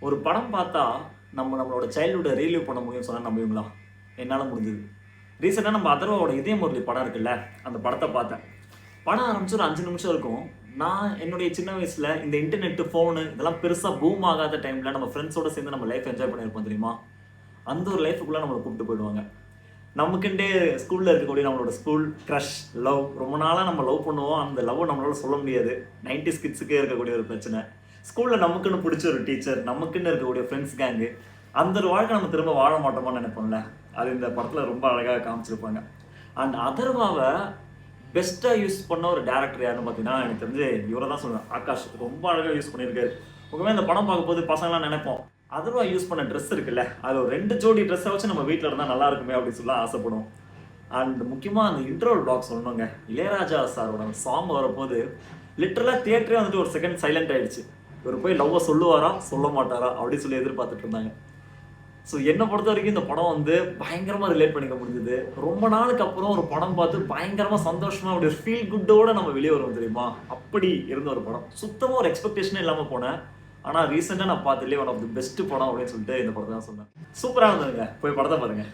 ஒரு படம் பார்த்தா நம்மளோட சைல்ட்ஹுட்டை ரீலீவ் பண்ண முடியும்னு சொன்னா நம்புவீங்களா? என்னால முடிஞ்சது. ரீசெண்டா நம்ம அதர்வாவோட இதய முரளி படம் இருக்குல்ல, அந்த படத்த பார்த்தேன். படம் ஆரம்பிச்சு ஒரு 5 நிமிஷம் இருக்கும். நான் என்னுடைய சின்ன வயசுல இந்த இன்டர்நெட், ஃபோனு இதெல்லாம் பெருசா பூம் ஆகாத டைம்ல நம்ம ஃப்ரெண்ட்ஸோட சேர்ந்து நம்ம லைஃப் என்ஜாய் பண்ணியிருப்போம் தெரியுமா? அந்த ஒரு லைஃப்க்குள்ள நம்மள கூட்டிட்டு போயிடுவாங்க. நமக்குன்டே ஸ்கூல்ல இருக்கக்கூடிய நம்மளோட ஸ்கூல் கிரஷ், லவ் ரொம்ப நாளா நம்ம லவ் பண்ணுவோம். அந்த லவ்வ நம்மளால சொல்ல முடியாது. 90ஸ் கிட்ஸுக்கே இருக்கக்கூடிய ஒரு பிரச்சனை. ஸ்கூல்ல நமக்குன்னு புடிச்ச ஒரு டீச்சர், நமக்குன்னு இருக்கக்கூடிய ஃப்ரெண்ட்ஸ் கேங்கு, அந்த ஒரு வாழ்க்கை நம்ம திரும்ப வாழ மாட்டோமான்னு நெனைப்போம்ல. அது இந்த படத்துல ரொம்ப அழகா காமிச்சிருப்பாங்க. அண்ட் அதர்வாவ பெஸ்ட்டா யூஸ் பண்ண ஒரு டைரக்டர் யாருன்னு பார்த்தீங்கன்னா, எனக்கு தெரிஞ்சு இவர தான் சொல்லுவேன். ஆகாஷ் ரொம்ப அழகா யூஸ் பண்ணியிருக்காரு. உண்மையா இந்த படம் பார்க்கும்போது பசங்கலாம் நெனைப்போம். அதர்வா யூஸ் பண்ண ட்ரெஸ் இருக்குல்ல, அதுல ஒரு 2 ஜோடி ட்ரெஸ்ஸ வச்சு நம்ம வீட்ல இருந்தா நல்லா இருக்குமே அப்படின்னு சொல்லி ஆசைப்படுவோம். அண்ட் முக்கியமா அந்த இன்ட்ரோல் பிளாக் சொல்லணுங்க. இளையராஜா சாரோட சாங் வரப்போது லிட்டரலா தியேட்டரே வந்துட்டு ஒரு செகண்ட் சைலண்ட் ஆயிடுச்சு. இவரு போய் லவ்வ சொல்லுவாரா? சொல்ல மாட்டாரா? அப்படின்னு சொல்லி எதிர்பார்த்துட்டு இருந்தாங்க. ஸோ என்ன பொறுத்தவரைக்கும் இந்த படம் வந்து பயங்கரமா ரிலேட் பண்ணிக்க முடிஞ்சது. ரொம்ப நாளுக்கு அப்புறம் ஒரு படம் பார்த்து பயங்கரமா சந்தோஷமா அப்படி ஒரு ஃபீல் குட்டோட நம்ம வெளிய வருவோம் தெரியுமா? அப்படி இருந்த ஒரு படம். சுத்தமா ஒரு எக்ஸ்பெக்டேஷனே இல்லாம போனேன். ஆனா ரீசெண்டா நான் பார்த்ததுலயே ஒன் ஆஃப் தி பெஸ்ட் படம் அப்படின்னு சொல்லிட்டு இந்த படத்த தான் சொன்னேன். சூப்பரா இருந்ததுங்க. போய் படத்த பாருங்க.